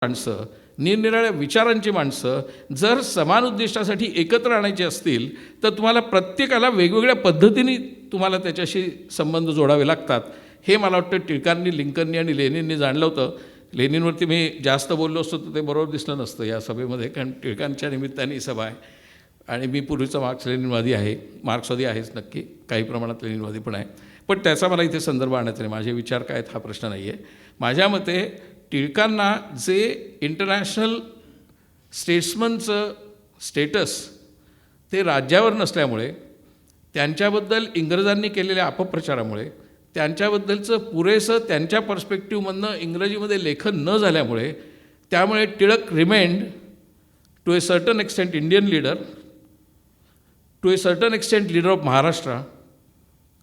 माणसं, निरनिराळ्या विचारांची माणसं जर समान उद्दिष्टासाठी एकत्र आणायची असतील तर तुम्हाला प्रत्येकाला वेगवेगळ्या पद्धतीने तुम्हाला त्याच्याशी संबंध जोडावे लागतात. हे मला वाटतं टिळकांनी, लिंकननी आणि लेनिननी जाणलं होतं. लेनिनवरती मी जास्त बोललो असतो तर ते बरोबर दिसलं नसतं या सभेमध्ये, कारण टिळकांच्या निमित्ताने ही सभा आहे आणि मी पूर्वीचा मार्क्स लेनिनवादी आहे, मार्क्सवादी आहेच नक्की, काही प्रमाणात लेनिनवादी पण आहे, पण त्याचा मला इथे संदर्भ आणायचा नाही. माझे विचार काय आहेत हा प्रश्न नाही आहे. माझ्या मते टिळकांना जे इंटरनॅशनल स्टेट्समनचं स्टेटस ते राज्यावर नसल्यामुळे, त्यांच्याबद्दल इंग्रजांनी केलेल्या अपप्रचारामुळे, त्यांच्याबद्दलचं पुरेसं त्यांच्या पर्स्पेक्टिव्हमधनं इंग्रजीमध्ये लेखन न झाल्यामुळे, त्यामुळे Tilak remained to a certain extent Indian leader, to a certain extent leader of Maharashtra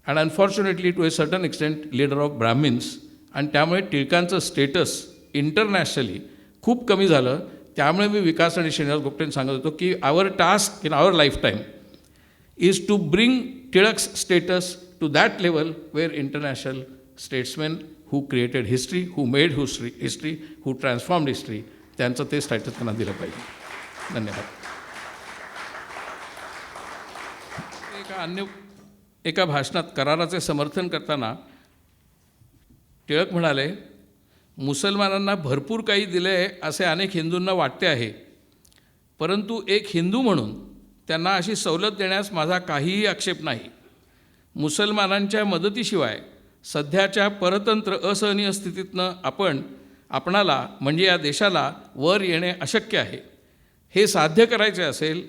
and unfortunately to a certain extent leader of Brahmins. आणि त्यामुळे टिळकांचं स्टेटस इंटरनॅशनली खूप कमी झालं. त्यामुळे मी विकास आणि श्रीनिवास गोपटेंना सांगत होतो की our task in our lifetime is to bring Tilak's status to that level where international statesman who created history, who made history, who transformed history, त्यांचं ते स्टेटस त्यांना दिलं पाहिजे. धन्यवाद. एका भाषणात कराराचे समर्थन करताना टिळक म्हणाले, मुसलमानांना भरपूर काही दिले असे अनेक हिंदूंना वाटते आहे, परंतु एक हिंदू म्हणून त्यांना अशी सवलत देण्यास माझा काहीही आक्षेप नाही. मुसलमानांच्या मदतीशिवाय सध्याच्या परतंत्र असहनीय स्थितीतनं आपणाला म्हणजे या देशाला वर येणे अशक्य आहे. हे साध्य करायचे असेल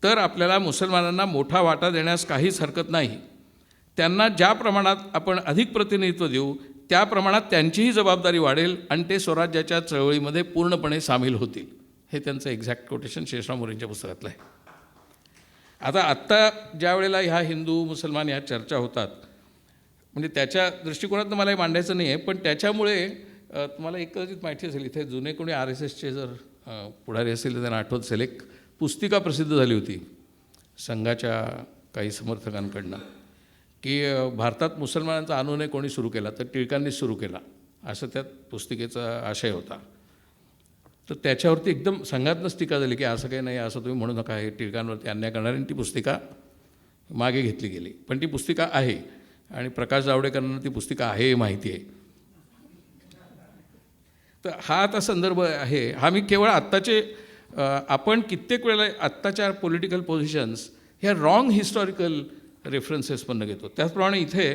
तर आपल्याला मुसलमानांना मोठा वाटा देण्यास काहीच हरकत नाही. त्यांना ज्या प्रमाणात आपण अधिक प्रतिनिधित्व देऊ त्या प्रमाणात त्यांचीही जबाबदारी वाढेल आणि ते स्वराज्याच्या चळवळीमध्ये पूर्णपणे सामील होतील. हे त्यांचं एक्झॅक्ट कोटेशन शेषराव मोरेंच्या पुस्तकातलं आहे. आत्ता ज्या वेळेला ह्या हिंदू मुसलमान ह्या चर्चा होतात, म्हणजे त्याच्या दृष्टिकोनातून मला हे मांडायचं नाही आहे, पण त्याच्यामुळे तुम्हाला एक कदाचित माहिती असेल, इथे जुने कोणी RSSचे जर पुढारी असेल तर त्यांना आठवत असेल, एक पुस्तिका प्रसिद्ध झाली होती संघाच्या काही समर्थकांकडनं की भारतात मुसलमानांचा अनुनय कोणी सुरू केला तर टिळकांनीच सुरू केला, असं त्यात पुस्तिकेचा आशय होता. तर त्याच्यावरती एकदम संघातनंच टीका झाली की असं काही नाही, असं तुम्ही म्हणू नका, हे टिळकांवरती अन्याय करणाऱ्यांनी ती पुस्तिका मागे घेतली गेली. पण ती पुस्तिका आहे आणि प्रकाश जावडेकरांना ती पुस्तिका आहे हे माहिती आहे. तर हा आता संदर्भ आहे. हा मी केवळ आत्ताचे आपण कित्येक वेळेला आत्ताच्या पॉलिटिकल पोझिशन्स ह्या रॉंग हिस्टॉरिकल रेफरन्सेसमधनं घेतो. त्याचप्रमाणे इथे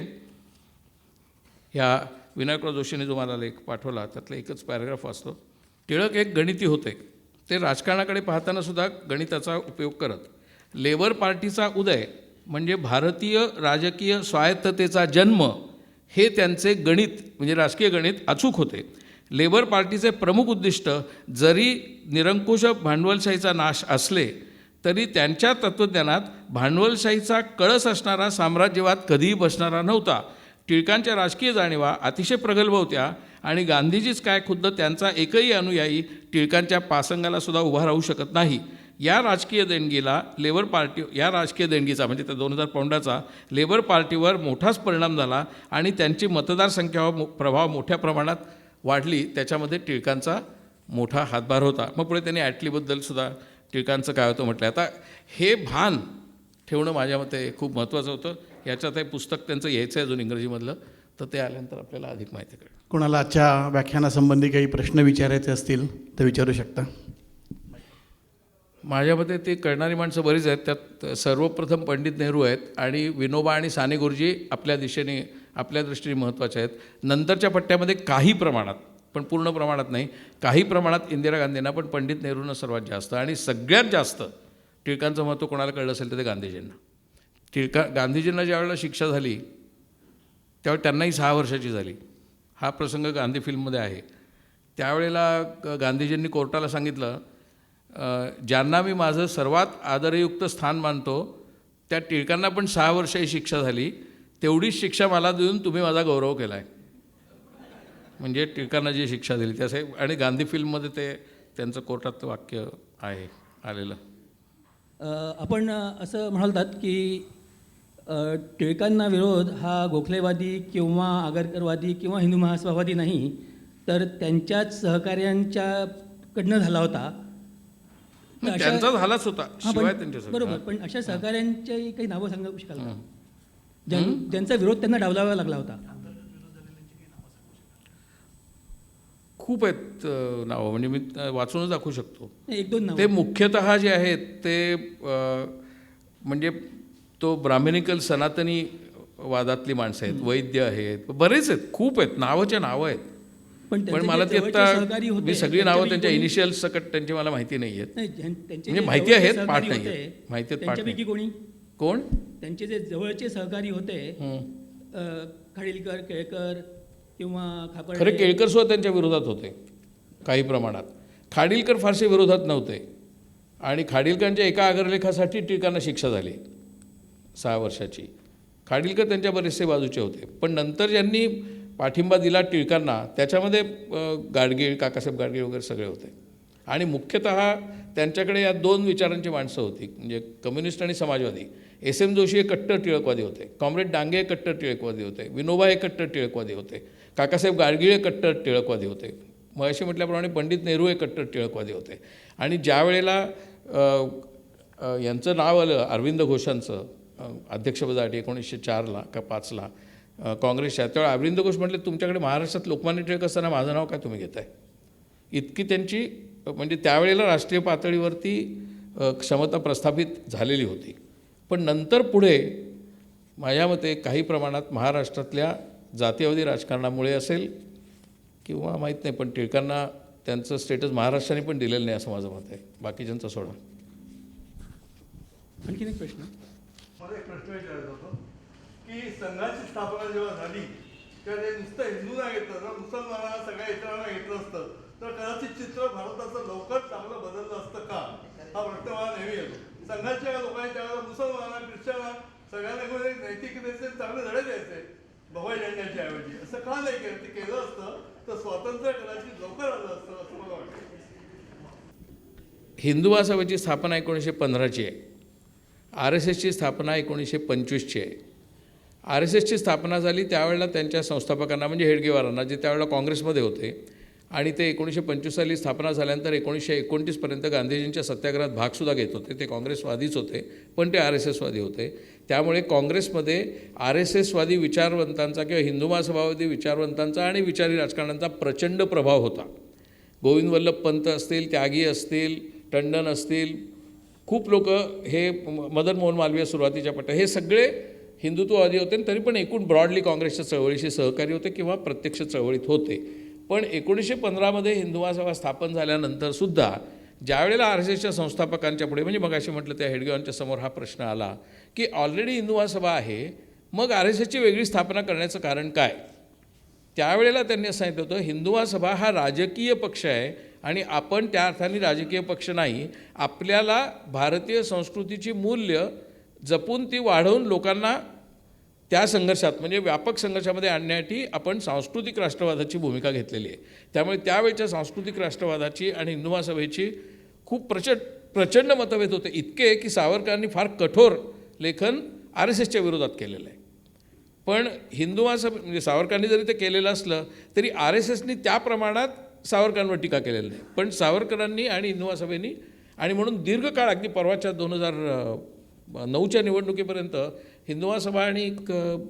ह्या विनायकराव जोशीने जो मला लेख पाठवला त्यातला एकच पॅराग्राफ वाचतो. टिळक एक गणिती होते. ते राजकारणाकडे पाहताना सुद्धा गणिताचा उपयोग करत. लेबर पार्टीचा उदय म्हणजे भारतीय राजकीय स्वायत्ततेचा जन्म हे त्यांचे गणित म्हणजे राजकीय गणित अचूक होते. लेबर पार्टीचे प्रमुख उद्दिष्ट जरी निरंकुश भांडवलशाहीचा नाश असले तरी त्यांच्या तत्त्वज्ञानात भांडवलशाहीचा कळस असणारा साम्राज्यवाद कधीही बसणारा नव्हता. टिळकांच्या राजकीय जाणीवा अतिशय प्रगल्भ होत्या आणि गांधीजीच काय खुद्द त्यांचा एकही अनुयायी टिळकांच्या पासंगाला सुद्धा उभा राहू शकत नाही. या राजकीय देणगीचा म्हणजे त्या 2000 पाऊंडाचा लेबर पार्टीवर मोठाच परिणाम झाला आणि त्यांची मतदारसंख्यावर प्रभाव मोठ्या प्रमाणात वाढली. त्याच्यामध्ये टिळकांचा मोठा हातभार होता. मग पुढे त्यांनी ॲटलीबद्दल सुद्धा टिळकांचं काय होतं म्हटलं. आता हे भान ठेवणं माझ्या मते खूप महत्त्वाचं होतं. याच्यात हे पुस्तक त्यांचं यायचं आहे अजून इंग्रजीमधलं, तर ते आल्यानंतर आपल्याला अधिक माहिती कळेल. कोणाला आजच्या व्याख्यानासंबंधी काही प्रश्न विचारायचे असतील तर विचारू शकता. माझ्या मते ते कळणारी माणसं बरीच आहेत. त्यात सर्वप्रथम पंडित नेहरू आहेत आणि विनोबा आणि साने गुरुजी आपल्या दृष्टीने महत्त्वाचे आहेत. नंतरच्या पट्ट्यामध्ये काही प्रमाणात, पण पूर्ण प्रमाणात नाही, काही प्रमाणात इंदिरा गांधींना, पण पंडित नेहरूंना सर्वात जास्त. आणि सगळ्यात जास्त टिळकांचं महत्त्व कोणाला कळलं असेल तर ते गांधीजींना. गांधीजींना ज्यावेळेला शिक्षा झाली त्यावेळी त्यांनाही 6 वर्षाची झाली. हा प्रसंग गांधी फिल्ममध्ये आहे. त्यावेळेला गांधीजींनी कोर्टाला सांगितलं, ज्यांना मी माझं सर्वात आदरयुक्त स्थान मानतो त्या टिळकांना पण 6 वर्षाची शिक्षा झाली, तेवढीच शिक्षा मला देऊन तुम्ही माझा गौरव केला आहे. म्हणजे टिळकांना जी शिक्षा दिली त्यासाठी. आणि गांधी फिल्ममध्ये ते त्यांचं कोर्टात वाक्य आहे आलेलं. आपण असं म्हणालतात की टिळकांना विरोध हा गोखलेवादी किंवा आगरकरवादी किंवा हिंदू महासभावादी नाही, तर त्यांच्याच सहकार्यांच्या कडनं झाला होता. तर मग अशा- त्यांचा झालाच होता, हां, शिवाय पण त्यांच्या बरोबर, पण अशा सहकाऱ्यांच्याही काही नावं सांगू शकाल का? ज्यांचा विरोध त्यांना डावलावा लागला होता. खूप आहेत नावं, म्हणजे मी वाचूनच दाखवू शकतो. एक दोन नावं. ते मुख्यतः जे आहेत ते म्हणजे तो ब्राह्मणिकल सनातनी वादातली माणसं आहेत, वैद्य आहेत, बरेच आहेत, खूप आहेत, नावाच्या नावं आहेत. पण पण मला ती जवळचे आता सहकारी होते, मी सगळी नावं त्यांच्यापैकी त्यांच्या कोणी- इनिशियल सकट त्यांची मला माहिती नाही आहेत. नाही, त्यांचे म्हणजे जे माहिती जवळचे आहेत, सहकारी पाठ नाही होते, आहेत. माहिती आहेत, पाठ त्यांच्यापैकी कोणी? कोण? त्यांचे जे जवळचे सहकारी होते, खाडीलकर, केळकर किंवा खरं खापर्डे. केळकर सुद्धा त्यांच्या विरोधात होते काही प्रमाणात. खाडीलकर फारसे विरोधात नव्हते आणि खाडीलकरांच्या एका अग्रलेखासाठी टिळकांना शिक्षा झाली 6 वर्षाची. खाडीलकर त्यांच्या बरेचसे बाजूचे होते, पण नंतर ज्यांनी पाठिंबा दिला टिळकांना त्याच्यामध्ये गाडगीळ, काकासाहेब गाडगीळ वगैरे सगळे होते. आणि मुख्यतः त्यांच्याकडे या 2 विचारांची माणसं होती, म्हणजे कम्युनिस्ट आणि समाजवादी. SM जोशी हे कट्टर टिळकवादी होते, कॉम्रेड डांगे हे कट्टर टिळकवादी होते, विनोबा हे कट्टर टिळकवादी होते, काकासाहेब गाडगीळ हे कट्टर टिळकवादी होते, मगाशी म्हटल्याप्रमाणे पंडित नेहरू हे कट्टर टिळकवादी होते. आणि ज्या वेळेला यांचं नाव आलं अरविंद घोषांचं अध्यक्षपदासाठी 1904ला का 5ला काँग्रेसच्या, त्यावेळेला अरविंद घोष म्हटले तुमच्याकडे महाराष्ट्रात लोकमान्य टिळक असताना माझं नाव काय तुम्ही घेताय. इतकी त्यांची म्हणजे त्यावेळेला राष्ट्रीय पातळीवरती क्षमता प्रस्थापित झालेली होती. पण नंतर पुढे माझ्या मते काही प्रमाणात महाराष्ट्रातल्या जातीयवादी राजकारणामुळे असेल किंवा माहीत नाही, पण टिळकांना त्यांचं स्टेटस महाराष्ट्राने पण दिलेलं नाही असं माझं मत आहे, बाकीच्यांचा सोडा. आणखीन एक प्रश्न. मला एक प्रश्न विचारायचा होता की संघाची स्थापना जेव्हा झाली तेव्हा ते नुसतं हिंदूंना घेतलं तर मुसलमानांना सगळ्या इतरांना घेतलं असतं तर कदाचित चित्र भारताचं लवकर चांगलं बदललं असतं का, हा प्रश्न मला नेहमी येतो. संघाच्या लोकांनी त्यावेळेला मुसलमानांना, ख्रिश्चनांना सगळ्यांना घेऊन एक नैतिकतेचे चांगले धडे द्यायचे भगवा झेंड्याच्या ऐवजी. असं का नाही केलं? ते केलं असतं तर स्वातंत्र्य कदाचित लवकर आलं असतं असं मला वाटतं. हिंदू महासभेची स्थापना 1915ची आहे. RSSची स्थापना 1925ची आहे. RSSची स्थापना झाली त्यावेळेला त्यांच्या संस्थापकांना म्हणजे हेडगेवारांना, जे त्यावेळेला काँग्रेसमध्ये होते, आणि ते 1925 साली स्थापना झाल्यानंतर 1929पर्यंत गांधीजींच्या सत्याग्रहात भागसुद्धा घेत होते. ते काँग्रेसवादीच होते, पण ते RSSवादी होते. त्यामुळे काँग्रेसमध्ये RSSवादी विचारवंतांचा किंवा हिंदू महासभावादी विचारवंतांचा आणि विचारी राजकारण्यांचा प्रचंड प्रभाव होता. गोविंद वल्लभ पंत असतील, त्यागी असतील, टंडन असतील, खूप लोक, हे मदन मोहन मालवीय सुरुवातीच्या पट्ट्या, हे सगळे हिंदुत्ववादी होते. तरी पण एकूण ब्रॉडली काँग्रेसच्या चळवळीशी सहकारी होते किंवा प्रत्यक्ष चळवळीत होते. पण 1915मध्ये हिंदू महासभा स्थापन झाल्यानंतरसुद्धा ज्यावेळेला RSSच्या संस्थापकांच्या पुढे, म्हणजे मगाशी म्हटलं त्या हेडगेवारांच्या समोर हा प्रश्न आला की ऑलरेडी हिंदू महासभा आहे, मग RSSची वेगळी स्थापना करण्याचं कारण काय. त्यावेळेला त्यांनी असं सांगितलं होतं, हिंदू महासभा हा राजकीय पक्ष आहे आणि आपण त्या अर्थाने राजकीय पक्ष नाही. आपल्याला भारतीय संस्कृतीची मूल्य जपून ती वाढवून लोकांना त्या संघर्षात, म्हणजे व्यापक संघर्षामध्ये आणण्यासाठी आपण सांस्कृतिक राष्ट्रवादाची भूमिका घेतलेली आहे. त्यामुळे त्यावेळच्या सांस्कृतिक राष्ट्रवादाची आणि हिंदू महासभेची खूप प्रचंड मतभेद होते, इतके की सावरकरांनी फार कठोर लेखन RSSच्या विरोधात केलेलं आहे. पण हिंदू महासभा, म्हणजे सावरकरांनी जरी ते केलेलं असलं तरी RSSनी त्या प्रमाणात सावरकरांवर टीका केलेली नाही. पण सावरकरांनी आणि हिंदू महासभेनी, आणि म्हणून दीर्घकाळ अगदी परवाच्या 2009च्या निवडणुकीपर्यंत हिंदू महासभा आणि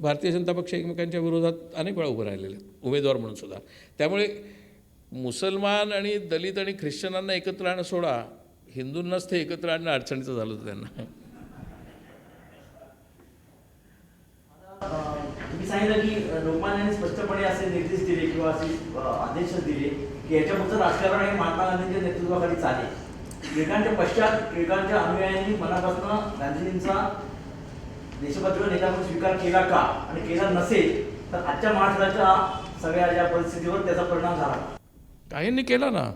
भारतीय जनता पक्ष एकमेकांच्या विरोधात अनेक वेळा उभं राहिलेले आहेत, उमेदवार म्हणून सुद्धा. त्यामुळे मुसलमान आणि दलित आणि ख्रिश्चनांना एकत्र आणणं सोडा, हिंदूंनाच ते एकत्र आणणं अडचणीचं झालं होतं त्यांना. तुम्ही सांगितलं की लोकमान्यांनी स्पष्टपणे असे निर्देश दिले किंवा असे आदेश दिले की याच्यापुढचं राजकारण हे महात्मा गांधींच्या नेतृत्वाखाली चालेल. टिळकांच्या पश्चात टिळकांच्या अनुयायांनी मनापासून गांधीजींचा देशभक्त नेता म्हणून स्वीकार केला का, आणि केला नसेल तर आजच्या महाराष्ट्राच्या सगळ्या ज्या परिस्थितीवर त्याचा परिणाम झाला. काहींनी केला ना.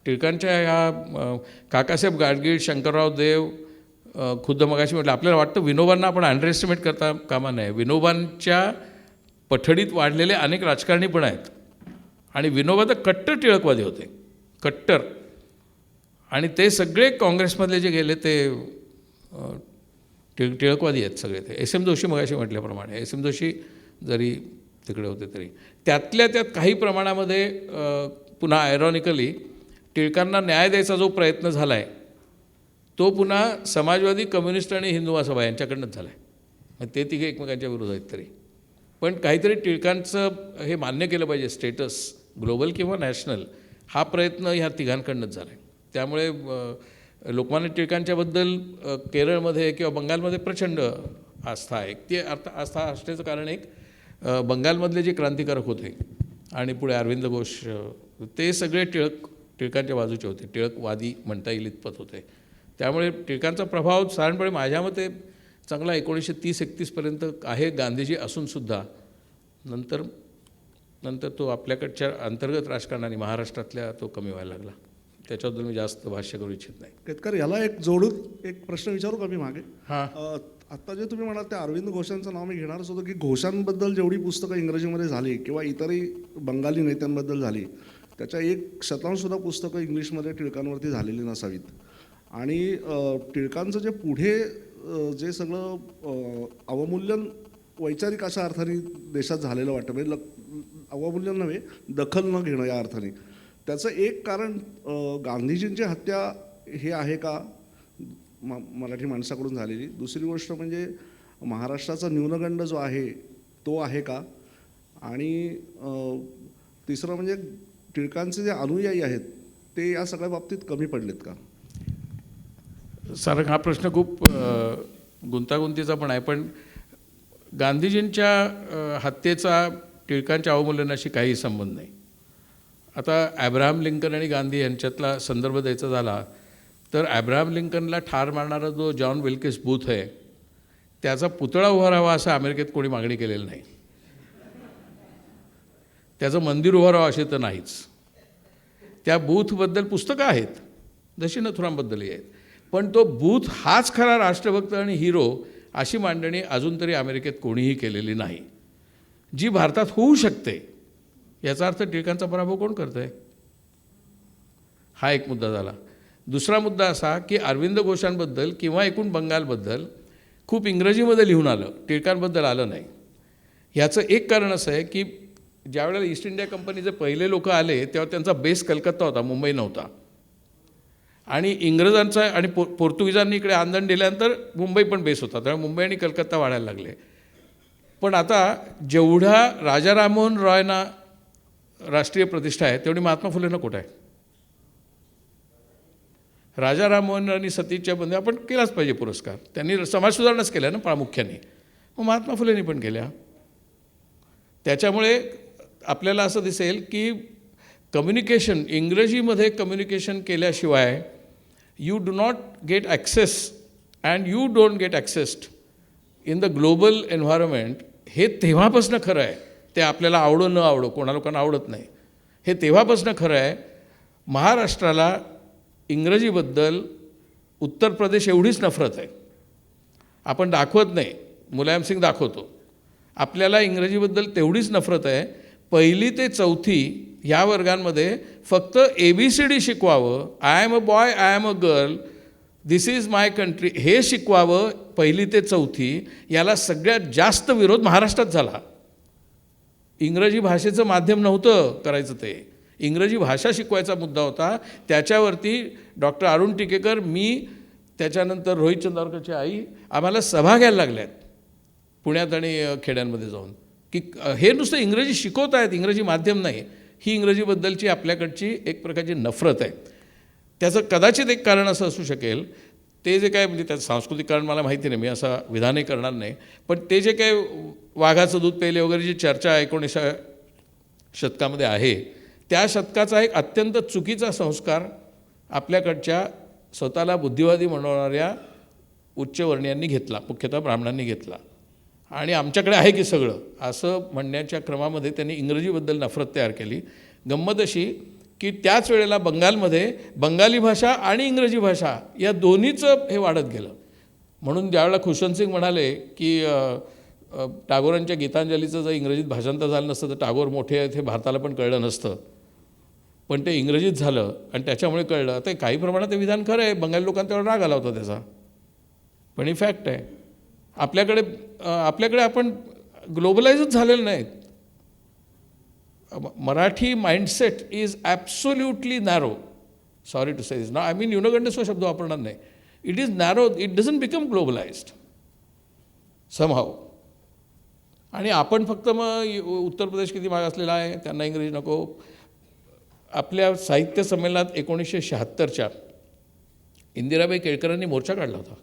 टिळकांच्या या काकासाहेब गाडगीळ, शंकरराव देव, खुद्द मगाशी म्हटलं, आपल्याला वाटतं विनोबांना आपण अंडर एस्टिमेट करता कामा नये. विनोबांच्या पठडीत वाढलेले अनेक राजकारणी पण आहेत, आणि विनोबा तर कट्टर टिळकवादी होते, कट्टर. आणि ते सगळे काँग्रेसमधले जे गेले ते टिळकवादी आहेत सगळे. ते SM जोशी मगाशी म्हटल्याप्रमाणे, SM जोशी जरी तिकडे होते तरी त्यातल्या त्यात काही प्रमाणामध्ये पुन्हा आयरॉनिकली टिळकांना न्याय द्यायचा जो प्रयत्न झाला आहे तो पुन्हा समाजवादी कम्युनिस्ट आणि हिंदू महासभा यांच्याकडनंच झाला आहे. मग ते तिघे एकमेकांच्या विरोध आहेत तरी पण काहीतरी टिळकांचं हे मान्य केलं पाहिजे स्टेटस ग्लोबल किंवा नॅशनल हा प्रयत्न ह्या तिघांकडनंच झाला आहे. त्यामुळे लोकमान्य टिळकांच्याबद्दल केरळमध्ये किंवा बंगालमध्ये प्रचंड आस्था आहे. ती आस्था असण्याचं कारण एक बंगालमधले जे क्रांतिकारक होते आणि पुढे अरविंद घोष ते सगळे टिळकांच्या बाजूचे होते. टिळकवादी म्हणता येईल इतपत होते. त्यामुळे टिळकांचा प्रभाव साधारणपणे माझ्या मते चांगला 1930-31पर्यंत आहे गांधीजी असूनसुद्धा नंतर तो आपल्याकडच्या अंतर्गत राजकारणाने महाराष्ट्रातल्या तो कमी व्हायला लागला. त्याच्याबद्दल मी जास्त भाष्य करू इच्छित नाही. केतकर, याला एक जोडून एक प्रश्न विचारू का मी मागे? हां आता जे तुम्ही म्हणाल त्या अरविंद घोषांचं नाव मी घेणारच होतं की घोषांबद्दल जेवढी पुस्तकं इंग्रजीमध्ये झाली किंवा इतरही बंगाली नेत्यांबद्दल झाली त्याच्या 1% पुस्तकं इंग्लिशमध्ये टिळकांवरती झालेली नसावीत. आणि टिळकांचं जे पुढे जे सगळं अवमूल्यन वैचारिक अशा अर्थाने देशात झालेलं वाटतं, म्हणजे अवमूल्यन नव्हे दखल न घेणं या अर्थाने, त्याचं एक कारण गांधीजींची हत्या हे आहे का मराठी माणसाकडून झालेली? दुसरी गोष्ट म्हणजे महाराष्ट्राचा न्यूनगंड जो आहे तो आहे का? आणि तिसरं म्हणजे टिळकांचे जे अनुयायी आहेत ते या सगळ्या बाबतीत कमी पडलेत का? सारंग, हा प्रश्न खूप गुंतागुंतीचा पण आहे. पण गांधीजींच्या हत्येचा टिळकांच्या अवमूल्यनाशी काही संबंध नाही. आता ॲब्राहम लिंकन आणि गांधी यांच्यातला संदर्भ द्यायचा झाला तर ॲब्राहम लिंकनला ठार मारणारा जो जॉन विल्किस बूथ आहे त्याचा पुतळा उभा राहावा असं अमेरिकेत कोणी मागणी केलेलं नाही. त्याचं मंदिर उभं राहावं असे तर नाहीच. त्या बूथबद्दल पुस्तकं आहेत जशी नथुरामबद्दलही आहेत. पण तो बूथ हाच खरा राष्ट्रभक्त आणि हिरो अशी मांडणी अजून तरी अमेरिकेत कोणीही केलेली नाही, जी भारतात होऊ शकते. याचा अर्थ टिळकांचा पराभव कोण करतं आहे? हा एक मुद्दा झाला. दुसरा मुद्दा असा की अरविंद घोषांबद्दल किंवा एकूण बंगालबद्दल खूप इंग्रजीमध्ये लिहून आलं, टिळकांबद्दल आलं नाही. ह्याचं एक कारण असं आहे की ज्यावेळेला ईस्ट इंडिया कंपनीचे पहिले लोक आले तेव्हा त्यांचा बेस कलकत्ता होता, मुंबई नव्हता. आणि इंग्रजांचा आणि पोर्तुगीजांनी इकडे आंदण दिल्यानंतर मुंबई पण बेस होता. त्यामुळे मुंबई आणि कलकत्ता वाढायला लागले. पण आता जेवढा राजा राममोहन रॉयना राष्ट्रीय प्रतिष्ठा आहे तेवढी महात्मा फुलेंना कुठं आहे? राजा राममोहन सतीच्या बंदी आपण केलाच पाहिजे पुरस्कार. त्यांनी समाजसुधारणाच केल्या ना प्रामुख्याने. मग महात्मा फुलेंनी पण केल्या. त्याच्यामुळे आपल्याला असं दिसेल की कम्युनिकेशन इंग्रजीमध्ये कम्युनिकेशन केल्याशिवाय you do not get access and you don't get accessed in the global environment. हे तेव्हापासून खरं आहे. ते आपल्याला आवडो न आवडो, कोणा लोकांना आवडत नाही, हे तेव्हापासून खरं आहे. महाराष्ट्राला इंग्रजीबद्दल उत्तर प्रदेश एवढीच नफरत आहे. आपण दाखवत नाही, मुलायमसिंग दाखवतो. आपल्याला इंग्रजीबद्दल तेवढीच नफरत आहे. 1ली ते 4थी ह्या वर्गांमध्ये फक्त ABCD शिकवावं. I am a boy, I am a girl, this is my country हे शिकवावं 1ली ते 4थी. याला सगळ्यात जास्त विरोध महाराष्ट्रात झाला. इंग्रजी भाषेचं माध्यम नव्हतं करायचं, ते इंग्रजी भाषा शिकवायचा मुद्दा होता. त्याच्यावरती डॉक्टर अरुण टिकेकर, मी, त्याच्यानंतर रोहित चंदावरकरची आई आम्हाला सभा घ्यायला लागल्यात पुण्यात आणि खेड्यांमध्ये जाऊन की हे नुसतं इंग्रजी शिकवत आहेत, इंग्रजी माध्यम नाही. ही इंग्रजीबद्दलची आपल्याकडची एक प्रकारची नफरत आहे. त्याचं कदाचित एक कारण असं असू शकेल, ते जे काय म्हणजे त्याचं सांस्कृतिक कारण मला माहिती नाही, मी असं विधानही करणार नाही. पण ते जे काय वाघाचं दूध प्यायले वगैरे जी चर्चा 19व्या शतकामध्ये आहे त्या शतकाचा एक अत्यंत चुकीचा संस्कार आपल्याकडच्या स्वतःला बुद्धिवादी म्हणणाऱ्या उच्चवर्णीयांनी घेतला, मुख्यतः ब्राह्मणांनी घेतला. आणि आमच्याकडे आहे की सगळं असं म्हणण्याच्या क्रमामध्ये त्यांनी इंग्रजीबद्दल नफरत तयार केली. गंमत अशी की त्याच वेळेला बंगालमध्ये बंगाली भाषा आणि इंग्रजी भाषा या दोन्हीचं हे वाढत गेलं. म्हणून ज्यावेळेला खुशवंतसिंग म्हणाले की टागोरांच्या गीतांजलीचं जर इंग्रजीत भाषांतर झालं नसतं तर टागोर मोठे आहेत हे भारताला पण कळलं नसतं. पण ते इंग्रजीत झालं आणि त्याच्यामुळे कळलं. ते काही प्रमाणात ते विधान खरं आहे, बंगाली लोकांना तेवढा राग आला होता त्याचा, पण ही फॅक्ट आहे. आपल्याकडे आपण ग्लोबलाइजच झालेलं नाहीत. Marathi mindset is absolutely narrow. Sorry to say this ना, आय मीन न्यूनगंड शब्द वापरणार नाही. It is narrow, it doesn't become globalized somehow. आणि आपण फक्त मग उत्तर प्रदेश किती मागासलेला आहे, त्यांना इंग्रजी नको. आपल्या साहित्य संमेलनात 1976च्या इंदिराबाई केळकरांनी मोर्चा काढला होता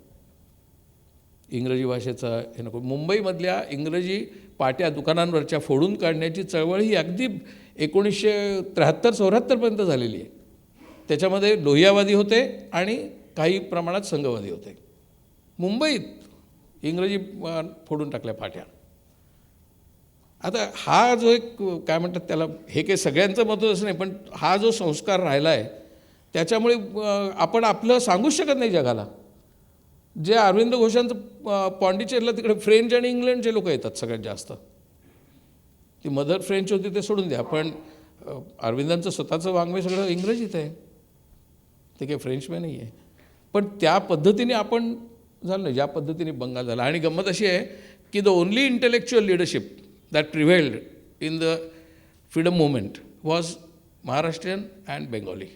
इंग्रजी भाषेचा हे नको. मुंबईमधल्या इंग्रजी पाट्या दुकानांवरच्या फोडून काढण्याची चळवळ ही अगदी 1973-74पर्यंत झालेली आहे. त्याच्यामध्ये लोहियावादी होते आणि काही प्रमाणात संघवादी होते. मुंबईत इंग्रजी फोडून टाकल्या पाट्या. आता हा जो एक काय म्हणतात त्याला, हे काही सगळ्यांचं मत असं नाही, पण हा जो संस्कार राहिला आहे त्याच्यामुळे आपण आपलं सांगूच शकत नाही जगाला. जे अरविंद घोषांचं पॉंडिचेरीला तिकडे फ्रेंच आणि इंग्लंडचे लोक येतात सगळ्यात जास्त. ती मदर फ्रेंच होती ते सोडून द्या, पण अरविंदांचं स्वतःचं वाङ्मय सगळं इंग्रजीत आहे, ते काही फ्रेंचमॅन नाही आहे. पण त्या पद्धतीने आपण झालं नाही ज्या पद्धतीने बंगाल झाला. आणि गंमत अशी आहे की the only intellectual leadership that prevailed in the freedom movement was Maharashtrian and Bengali.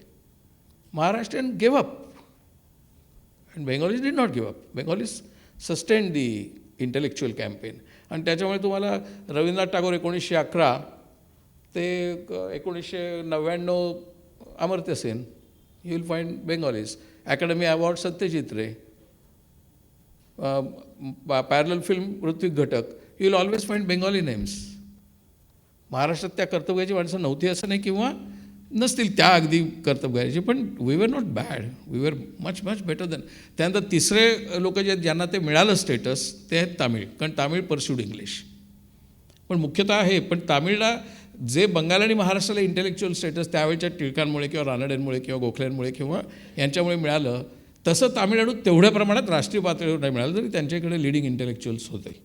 Maharashtrian gave up and Bengalis did not give up. Bengalis sustained the intellectual campaign. आणि त्याच्यामुळे तुम्हाला रवींद्रनाथ टागोर 1911 ते 1999 Amartya Sen, you will find Bengalis. Academy award Satyajit Ray, parallel film Ritwik Ghatak, you will always find Bengali names. महाराष्ट्रात त्या कर्तव्याची माणसं नव्हती असं नाही, किंवा नसतील त्या अगदी कर्तव्याची, पण we were not bad, we were much much better than. त्यानंतर तिसरे लोक जे ज्यांना ते मिळालं स्टेटस ते आहेत तामिळ, कारण तामिळ परस्यूड इंग्लिश. पण मुख्यतः हे, पण तामिळला जे बंगाल आणि महाराष्ट्राला इंटेलेक्च्युअल स्टेटस त्यावेळच्या टिळकांमुळे किंवा रानडेंमुळे किंवा गोखलेंमुळे किंवा यांच्यामुळे मिळालं, तसं तामिळनाडूत तेवढ्या प्रमाणात राष्ट्रीय पातळीवर नाही मिळालं, तरी त्यांच्याकडे लिडिंग इंटेलेक्च्युअल्स होते.